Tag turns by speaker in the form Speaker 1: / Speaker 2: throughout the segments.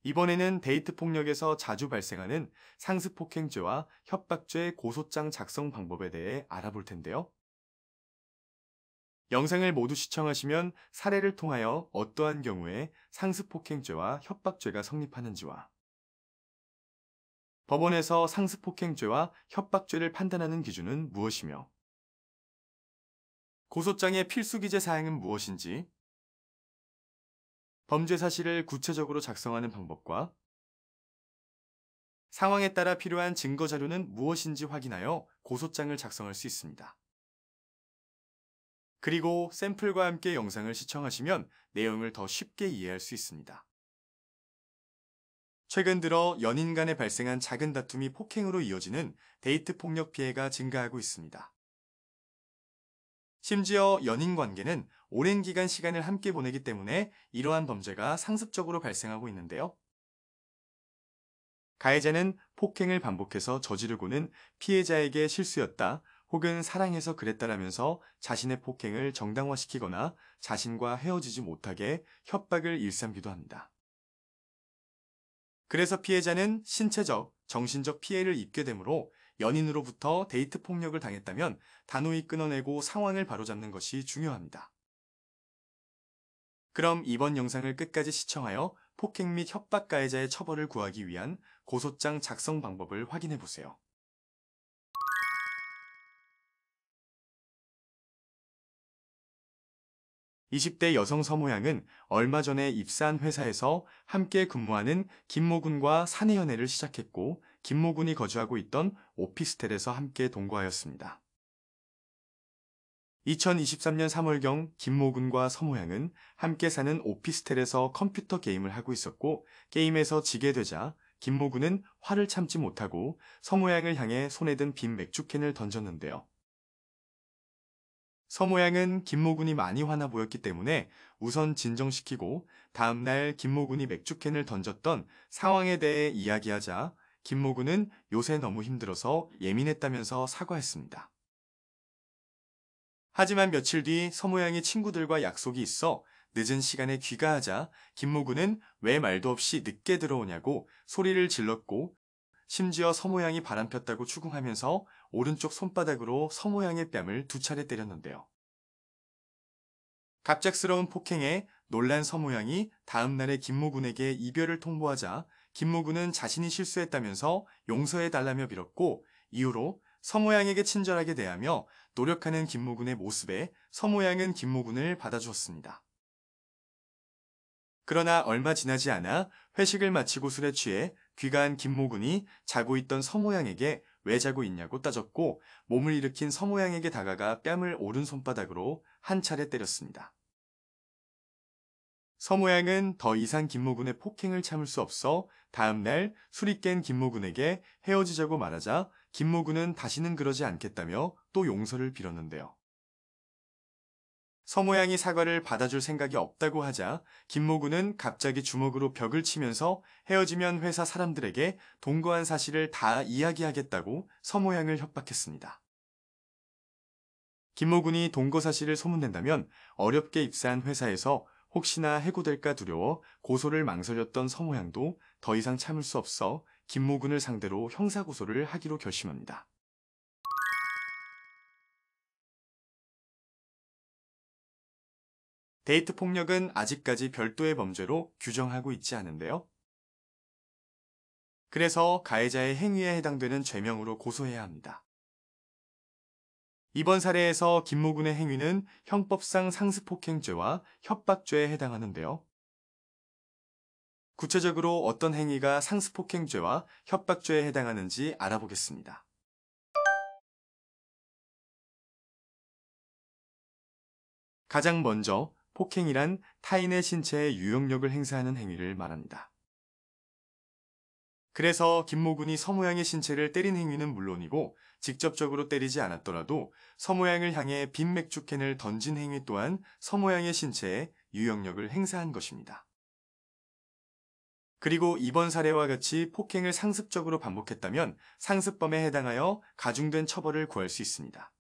Speaker 1: 이번에는 데이트 폭력에서 자주 발생하는 상습폭행죄와 협박죄 고소장 작성 방법에 대해 알아볼 텐데요. 영상을 모두 시청하시면 사례를 통하여 어떠한 경우에 상습폭행죄와 협박죄가 성립하는지와 법원에서 상습폭행죄와 협박죄를 판단하는 기준은 무엇이며 고소장의 필수 기재 사항은 무엇인지, 범죄 사실을 구체적으로 작성하는 방법과 상황에 따라 필요한 증거 자료는 무엇인지 확인하여 고소장을 작성할 수 있습니다. 그리고 샘플과 함께 영상을 시청하시면 내용을 더 쉽게 이해할 수 있습니다. 최근 들어 연인 간에 발생한 작은 다툼이 폭행으로 이어지는 데이트 폭력 피해가 증가하고 있습니다. 심지어 연인 관계는 오랜 기간 시간을 함께 보내기 때문에 이러한 범죄가 상습적으로 발생하고 있는데요. 가해자는 폭행을 반복해서 저지르고는 피해자에게 실수였다 혹은 사랑해서 그랬다라면서 자신의 폭행을 정당화시키거나 자신과 헤어지지 못하게 협박을 일삼기도 합니다. 그래서 피해자는 신체적, 정신적 피해를 입게 되므로 연인으로부터 데이트 폭력을 당했다면 단호히 끊어내고 상황을 바로잡는 것이 중요합니다. 그럼 이번 영상을 끝까지 시청하여 폭행 및 협박 가해자의 처벌을 구하기 위한 고소장 작성 방법을 확인해 보세요. 20대 여성 서모양은 얼마 전에 입사한 회사에서 함께 근무하는 김모군과 사내 연애를 시작했고 김모군이 거주하고 있던 오피스텔에서 함께 동거하였습니다. 2023년 3월경 김모군과 서모양은 함께 사는 오피스텔에서 컴퓨터 게임을 하고 있었고 게임에서 지게 되자 김모군은 화를 참지 못하고 서모양을 향해 손에 든 빈 맥주캔을 던졌는데요. 서모양은 김모군이 많이 화나 보였기 때문에 우선 진정시키고 다음날 김모군이 맥주캔을 던졌던 상황에 대해 이야기하자 김모군은 요새 너무 힘들어서 예민했다면서 사과했습니다. 하지만 며칠 뒤 서모양이 친구들과 약속이 있어 늦은 시간에 귀가하자 김모군은 왜 말도 없이 늦게 들어오냐고 소리를 질렀고 심지어 서모양이 바람폈다고 추궁하면서 오른쪽 손바닥으로 서모양의 뺨을 2차례 때렸는데요. 갑작스러운 폭행에 놀란 서모양이 다음날에 김모군에게 이별을 통보하자 김모군은 자신이 실수했다면서 용서해달라며 빌었고 이후로 서모양에게 친절하게 대하며 노력하는 김모군의 모습에 서모양은 김모군을 받아주었습니다. 그러나 얼마 지나지 않아 회식을 마치고 술에 취해 귀가한 김모군이 자고 있던 서모양에게 왜 자고 있냐고 따졌고 몸을 일으킨 서모양에게 다가가 뺨을 오른손바닥으로 한 차례 때렸습니다. 서모양은 더 이상 김모군의 폭행을 참을 수 없어 다음날 술이 깬 김모군에게 헤어지자고 말하자 김모군은 다시는 그러지 않겠다며 또 용서를 빌었는데요. 서모양이 사과를 받아줄 생각이 없다고 하자 김모군은 갑자기 주먹으로 벽을 치면서 헤어지면 회사 사람들에게 동거한 사실을 다 이야기하겠다고 서모양을 협박했습니다. 김모군이 동거 사실을 소문낸다면 어렵게 입사한 회사에서 혹시나 해고될까 두려워 고소를 망설였던 서모양도 더 이상 참을 수 없어 김모군을 상대로 형사고소를 하기로 결심합니다. 데이트 폭력은 아직까지 별도의 범죄로 규정하고 있지 않은데요. 그래서 가해자의 행위에 해당되는 죄명으로 고소해야 합니다. 이번 사례에서 김모군의 행위는 형법상 상습폭행죄와 협박죄에 해당하는데요. 구체적으로 어떤 행위가 상습폭행죄와 협박죄에 해당하는지 알아보겠습니다. 가장 먼저 폭행이란 타인의 신체에 유용력을 행사하는 행위를 말합니다. 그래서 김모군이 서모양의 신체를 때린 행위는 물론이고 직접적으로 때리지 않았더라도 서모양을 향해 빈 맥주캔을 던진 행위 또한 서모양의 신체에 유용력을 행사한 것입니다. 그리고 이번 사례와 같이 폭행을 상습적으로 반복했다면 상습범에 해당하여 가중된 처벌을 구할 수 있습니다.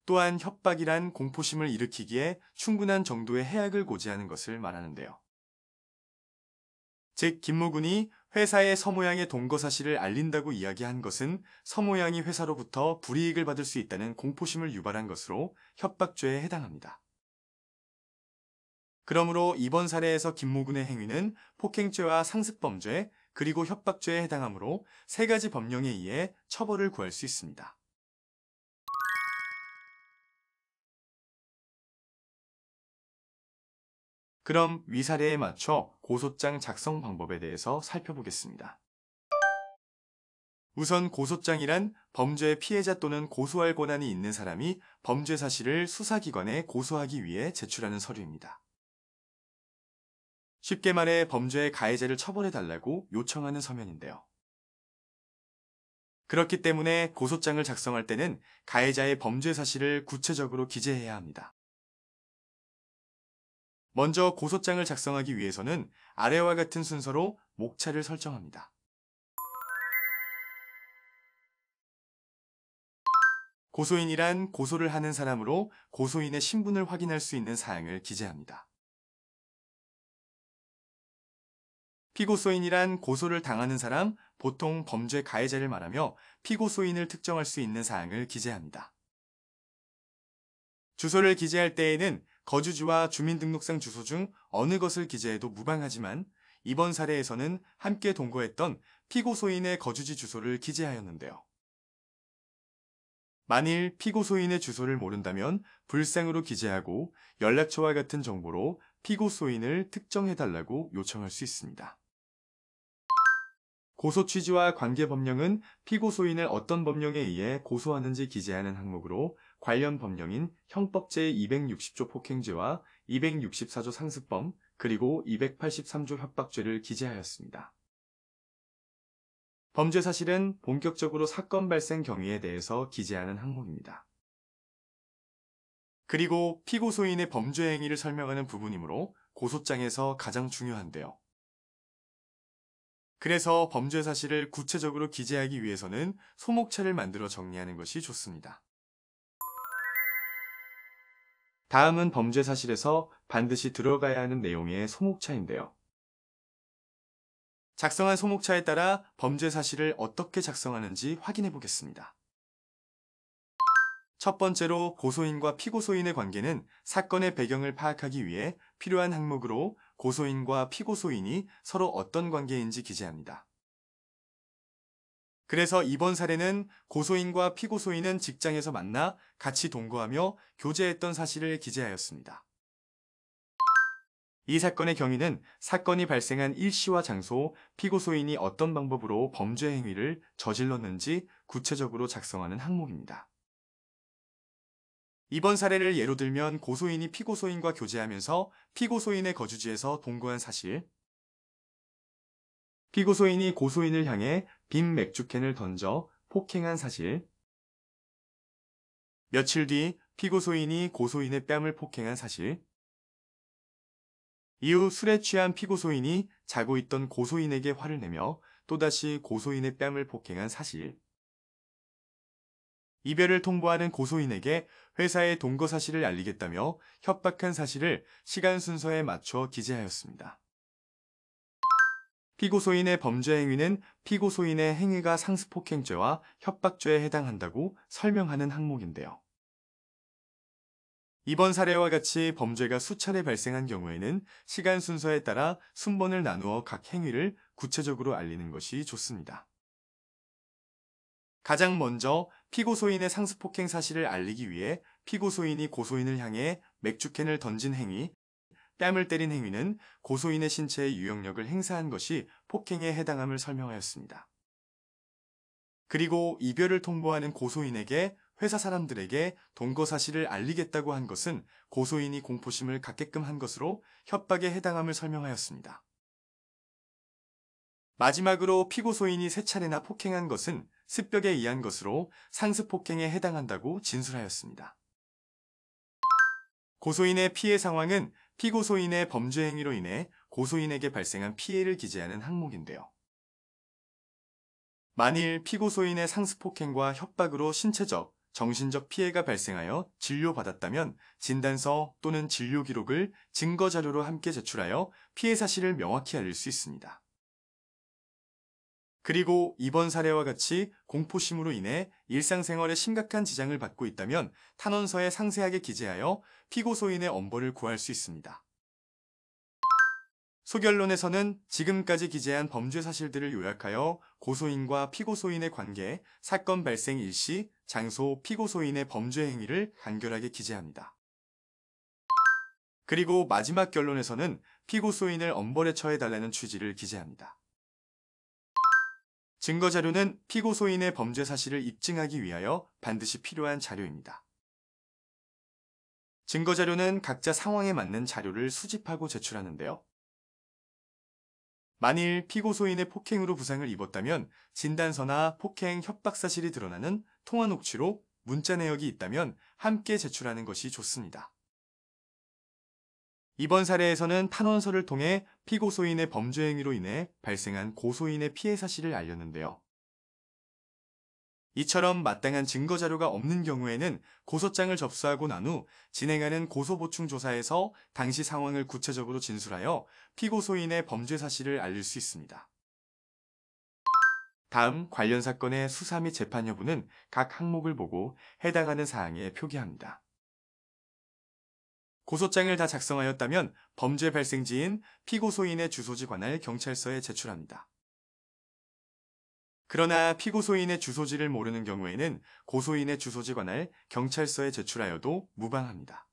Speaker 1: 또한 협박이란 공포심을 일으키기에 충분한 정도의 해악을 고지하는 것을 말하는데요. 즉, 김모군이 회사에 서모양의 동거 사실을 알린다고 이야기한 것은 서모양이 회사로부터 불이익을 받을 수 있다는 공포심을 유발한 것으로 협박죄에 해당합니다. 그러므로 이번 사례에서 김모군의 행위는 폭행죄와 상습범죄, 그리고 협박죄에 해당하므로 세 가지 법령에 의해 처벌을 구할 수 있습니다. 그럼 위 사례에 맞춰 고소장 작성 방법에 대해서 살펴보겠습니다. 우선 고소장이란 범죄의 피해자 또는 고소할 권한이 있는 사람이 범죄 사실을 수사기관에 고소하기 위해 제출하는 서류입니다. 쉽게 말해 범죄의 가해자를 처벌해달라고 요청하는 서면인데요. 그렇기 때문에 고소장을 작성할 때는 가해자의 범죄 사실을 구체적으로 기재해야 합니다. 먼저 고소장을 작성하기 위해서는 아래와 같은 순서로 목차를 설정합니다. 고소인이란 고소를 하는 사람으로 고소인의 신분을 확인할 수 있는 사항을 기재합니다. 피고소인이란 고소를 당하는 사람, 보통 범죄 가해자를 말하며 피고소인을 특정할 수 있는 사항을 기재합니다. 주소를 기재할 때에는 거주지와 주민등록상 주소 중 어느 것을 기재해도 무방하지만 이번 사례에서는 함께 동거했던 피고소인의 거주지 주소를 기재하였는데요. 만일 피고소인의 주소를 모른다면 불상으로 기재하고 연락처와 같은 정보로 피고소인을 특정해달라고 요청할 수 있습니다. 고소 취지와 관계 법령은 피고소인을 어떤 법령에 의해 고소하는지 기재하는 항목으로 관련 법령인 형법 제260조 폭행죄와 264조 상습범, 그리고 283조 협박죄를 기재하였습니다. 범죄 사실은 본격적으로 사건 발생 경위에 대해서 기재하는 항목입니다. 그리고 피고소인의 범죄 행위를 설명하는 부분이므로 고소장에서 가장 중요한데요. 그래서 범죄 사실을 구체적으로 기재하기 위해서는 소목차를 만들어 정리하는 것이 좋습니다. 다음은 범죄 사실에서 반드시 들어가야 하는 내용의 소목차인데요. 작성한 소목차에 따라 범죄 사실을 어떻게 작성하는지 확인해 보겠습니다. 첫 번째로 고소인과 피고소인의 관계는 사건의 배경을 파악하기 위해 필요한 항목으로 고소인과 피고소인이 서로 어떤 관계인지 기재합니다. 그래서 이번 사례는 고소인과 피고소인은 직장에서 만나 같이 동거하며 교제했던 사실을 기재하였습니다. 이 사건의 경위는 사건이 발생한 일시와 장소, 피고소인이 어떤 방법으로 범죄 행위를 저질렀는지 구체적으로 작성하는 항목입니다. 이번 사례를 예로 들면 고소인이 피고소인과 교제하면서 피고소인의 거주지에서 동거한 사실, 피고소인이 고소인을 향해 빈 맥주캔을 던져 폭행한 사실, 며칠 뒤 피고소인이 고소인의 뺨을 폭행한 사실, 이후 술에 취한 피고소인이 자고 있던 고소인에게 화를 내며 또다시 고소인의 뺨을 폭행한 사실, 이별을 통보하는 고소인에게 회사의 동거 사실을 알리겠다며 협박한 사실을 시간 순서에 맞춰 기재하였습니다. 피고소인의 범죄 행위는 피고소인의 행위가 상습폭행죄와 협박죄에 해당한다고 설명하는 항목인데요. 이번 사례와 같이 범죄가 수차례 발생한 경우에는 시간 순서에 따라 순번을 나누어 각 행위를 구체적으로 알리는 것이 좋습니다. 가장 먼저 피고소인의 상습폭행 사실을 알리기 위해 피고소인이 고소인을 향해 맥주캔을 던진 행위, 뺨을 때린 행위는 고소인의 신체에 유형력을 행사한 것이 폭행에 해당함을 설명하였습니다. 그리고 이별을 통보하는 고소인에게 회사 사람들에게 동거 사실을 알리겠다고 한 것은 고소인이 공포심을 갖게끔 한 것으로 협박에 해당함을 설명하였습니다. 마지막으로 피고소인이 3차례나 폭행한 것은 습벽에 의한 것으로 상습폭행에 해당한다고 진술하였습니다. 고소인의 피해 상황은 피고소인의 범죄 행위로 인해 고소인에게 발생한 피해를 기재하는 항목인데요. 만일 피고소인의 상습폭행과 협박으로 신체적, 정신적 피해가 발생하여 진료받았다면 진단서 또는 진료 기록을 증거 자료로 함께 제출하여 피해 사실을 명확히 알릴 수 있습니다. 그리고 이번 사례와 같이 공포심으로 인해 일상생활에 심각한 지장을 받고 있다면 탄원서에 상세하게 기재하여 피고소인의 엄벌을 구할 수 있습니다. 소결론에서는 지금까지 기재한 범죄 사실들을 요약하여 고소인과 피고소인의 관계, 사건 발생 일시, 장소, 피고소인의 범죄 행위를 간결하게 기재합니다. 그리고 마지막 결론에서는 피고소인을 엄벌에 처해달라는 취지를 기재합니다. 증거자료는 피고소인의 범죄 사실을 입증하기 위하여 반드시 필요한 자료입니다. 증거자료는 각자 상황에 맞는 자료를 수집하고 제출하는데요. 만일 피고소인의 폭행으로 부상을 입었다면 진단서나 폭행, 협박 사실이 드러나는 통화 녹취록, 문자 내역이 있다면 함께 제출하는 것이 좋습니다. 이번 사례에서는 탄원서를 통해 피고소인의 범죄 행위로 인해 발생한 고소인의 피해 사실을 알렸는데요. 이처럼 마땅한 증거 자료가 없는 경우에는 고소장을 접수하고 난 후 진행하는 고소보충조사에서 당시 상황을 구체적으로 진술하여 피고소인의 범죄 사실을 알릴 수 있습니다. 다음 관련 사건의 수사 및 재판 여부는 각 항목을 보고 해당하는 사항에 표기합니다. 고소장을 다 작성하였다면 범죄 발생지인 피고소인의 주소지 관할 경찰서에 제출합니다. 그러나 피고소인의 주소지를 모르는 경우에는 고소인의 주소지 관할 경찰서에 제출하여도 무방합니다.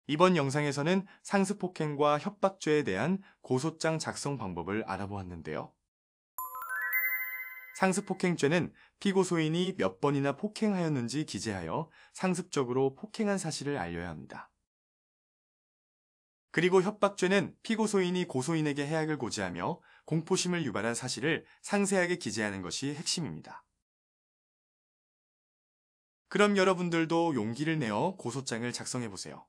Speaker 1: 이번 영상에서는 상습폭행과 협박죄에 대한 고소장 작성 방법을 알아보았는데요. 상습폭행죄는 피고소인이 몇 번이나 폭행하였는지 기재하여 상습적으로 폭행한 사실을 알려야 합니다. 그리고 협박죄는 피고소인이 고소인에게 해악을 고지하며 공포심을 유발한 사실을 상세하게 기재하는 것이 핵심입니다. 그럼 여러분들도 용기를 내어 고소장을 작성해보세요.